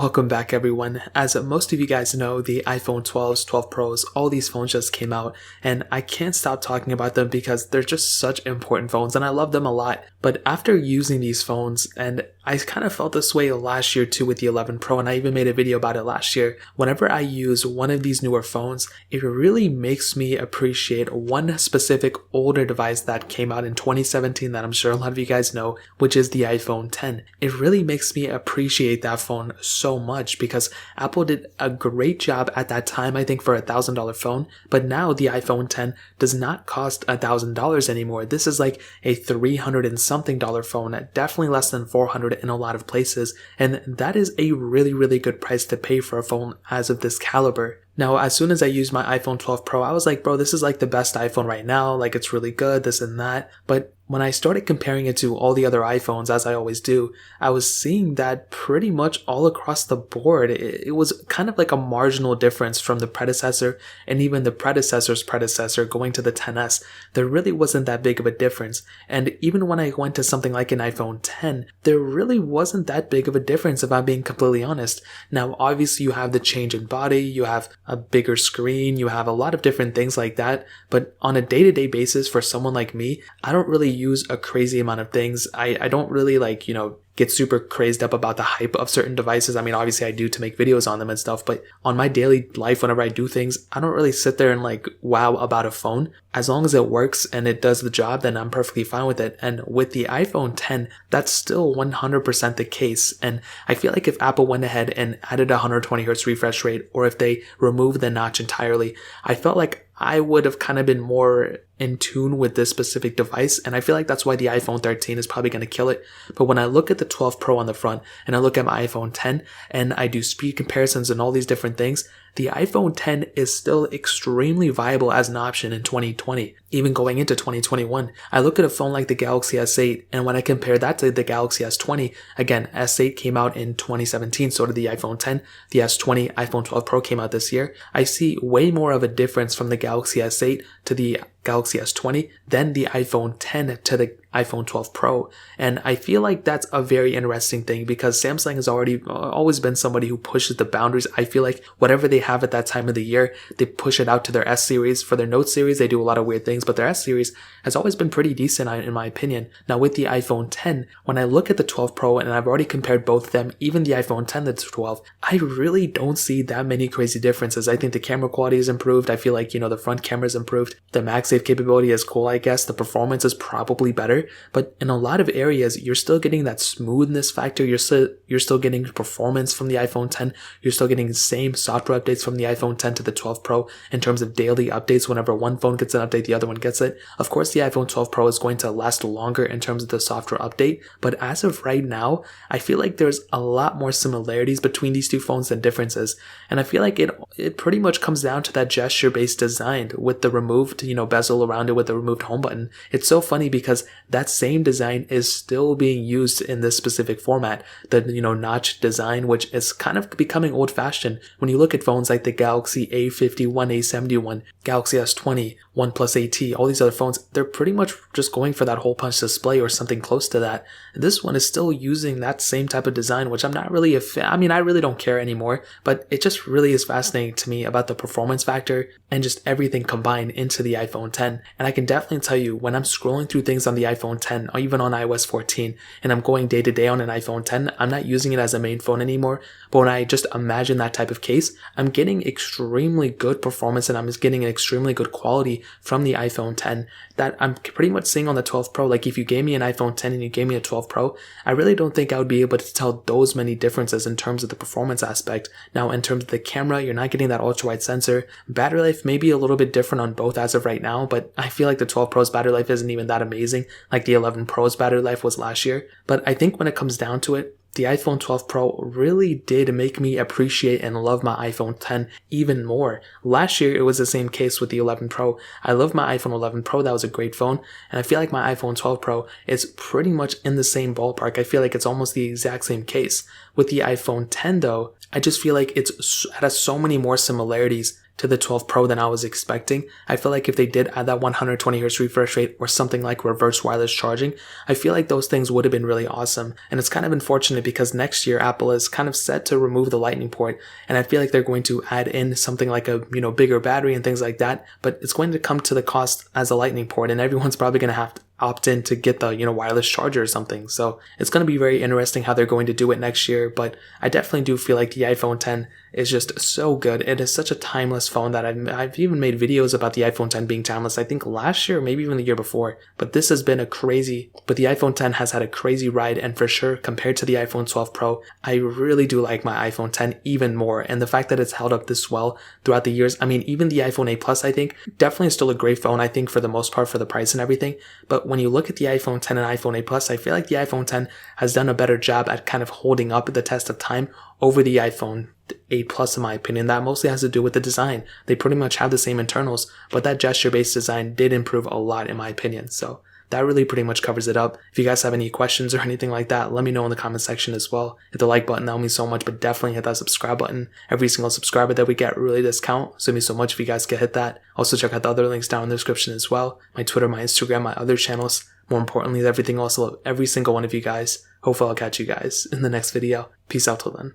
Welcome back everyone. As most of you guys know, the iPhone 12s, 12 Pros, all these phones just came out and I can't stop talking about them because they're just such important phones and I love them a lot. But after using these phones, and I kind of felt this way last year too with the 11 Pro, and I even made a video about it last year. Whenever I use one of these newer phones, it really makes me appreciate one specific older device that came out in 2017 that I'm sure a lot of you guys know, which is the iPhone 10. It really makes me appreciate that phone so much because Apple did a great job at that time, I think, for $1,000 phone, but now the iPhone 10 does not cost $1,000 anymore. This is like a $300 and something phone, definitely less than $400 in a lot of places, and that is a really good price to pay for a phone as of this caliber. Now, as soon as I used my iPhone 12 Pro, I was like, bro, this is like the best iPhone right now, like it's really good, this and that. But when I started comparing it to all the other iPhones, as I always do, I was seeing that pretty much all across the board, it was kind of like a marginal difference from the predecessor and even the predecessor's predecessor going to the XS. There really wasn't that big of a difference. And even when I went to something like an iPhone 10, there really wasn't that big of a difference if I'm being completely honest. Now, obviously you have the change in body, you have a bigger screen, you have a lot of different things like that, but on a day-to-day basis for someone like me, I don't really use a crazy amount of things. I don't really get super crazed up about the hype of certain devices. I mean, obviously I do to make videos on them and stuff, but on my daily life, whenever I do things, I don't really sit there and wow about a phone. As long as it works and it does the job, then I'm perfectly fine with it. And with the iPhone 10, that's still 100% the case. And I feel like if Apple went ahead and added a 120 Hz refresh rate, or if they removed the notch entirely, I felt like I would have kind of been more in tune with this specific device, and I feel like that's why the iPhone 13 is probably going to kill it. But when I look at the 12 Pro on the front, and I look at my iPhone 10, and I do speed comparisons and all these different things, the iPhone 10 is still extremely viable as an option in 2020, even going into 2021. I look at a phone like the Galaxy S8, and when I compare that to the Galaxy S20, again, S8 came out in 2017, so did the iPhone 10, the S20, iPhone 12 Pro came out this year. I see way more of a difference from the Galaxy S8 to the Galaxy S20 than the iPhone 10 to the iPhone 12 Pro. And I feel like that's a very interesting thing because Samsung has always been somebody who pushes the boundaries. I feel like whatever they have at that time of the year, they push it out to their S series. For their Note series, they do a lot of weird things, but their S series has always been pretty decent in my opinion. Now with the iPhone 10, when I look at the 12 Pro, and I've already compared both of them, even the iPhone 10 to the 12, I really don't see that many crazy differences. I think the camera quality is improved. I feel like, the front camera is improved. The MagSafe capability is cool, I guess. The performance is probably better, but in a lot of areas, you're still getting that smoothness factor. You're still getting performance from the iPhone 10. You're still getting the same software updates from the iPhone 10 to the 12 Pro in terms of daily updates. Whenever one phone gets an update, the other one gets it. Of course, the iPhone 12 Pro is going to last longer in terms of the software update, but as of right now, I feel like there's a lot more similarities between these two phones than differences. And I feel like it pretty much comes down to that gesture-based design with the removed, bezel around it with the removed home button. It's so funny because that same design is still being used in this specific format. The, notch design, which is kind of becoming old-fashioned. When you look at phones like the Galaxy A51, A71, Galaxy S20, OnePlus 8T, all these other phones, they're pretty much just going for that hole punch display or something close to that. This one is still using that same type of design, which I'm not really a fan. I mean, I really don't care anymore, but it just really is fascinating to me about the performance factor and just everything combined into the iPhone 10. And I can definitely tell you, when I'm scrolling through things on the iPhone 10 or even on iOS 14 and I'm going day to day on an iPhone 10, I'm not using it as a main phone anymore. But when I just imagine that type of case, I'm getting extremely good performance and I'm just getting an extremely good quality from the iPhone 10 that I'm pretty much seeing on the 12 Pro. Like if you gave me an iPhone 10 and you gave me a 12 Pro, I really don't think I would be able to tell those many differences in terms of the performance aspect. Now in terms of the camera, you're not getting that ultra wide sensor. Battery life may be a little bit different on both as of right now, but I feel like the 12 Pro's battery life isn't even that amazing like the 11 Pro's battery life was last year. But I think when it comes down to it, the iPhone 12 Pro really did make me appreciate and love my iPhone 10 even more. Last year, it was the same case with the 11 Pro. I love my iPhone 11 Pro. That was a great phone. And I feel like my iPhone 12 Pro is pretty much in the same ballpark. I feel like it's almost the exact same case. With the iPhone 10 though, I just feel like it has so many more similarities to the 12 Pro than I was expecting. I feel like if they did add that 120Hz refresh rate or something like reverse wireless charging, I feel like those things would have been really awesome. And it's kind of unfortunate because next year Apple is kind of set to remove the Lightning port, and I feel like they're going to add in something like a bigger battery and things like that, but it's going to come to the cost as a Lightning port, and everyone's probably going to have to opt in to get the wireless charger or something. So it's going to be very interesting how they're going to do it next year, but I definitely do feel like the iPhone X is just so good. It is such a timeless phone that I've even made videos about the iPhone X being timeless, I think last year, maybe even the year before. But the iPhone X has had a crazy ride, and for sure, compared to the iPhone 12 Pro, I really do like my iPhone X even more. And the fact that it's held up this well throughout the years, I mean, even the iPhone 8 Plus, I think, definitely still a great phone, I think, for the most part, for the price and everything. But when you look at the iPhone X and iPhone 8 Plus, I feel like the iPhone X has done a better job at kind of holding up the test of time over the iPhone 8 Plus, in my opinion. That mostly has to do with the design. They pretty much have the same internals, but that gesture-based design did improve a lot, in my opinion. So that really pretty much covers it up. If you guys have any questions or anything like that, let me know in the comment section as well. Hit the like button, that would mean so much, but definitely hit that subscribe button. Every single subscriber that we get really does count, so it means so much if you guys could hit that. Also check out the other links down in the description as well. My Twitter, my Instagram, my other channels. More importantly, everything else. I love every single one of you guys. Hopefully I'll catch you guys in the next video. Peace out till then.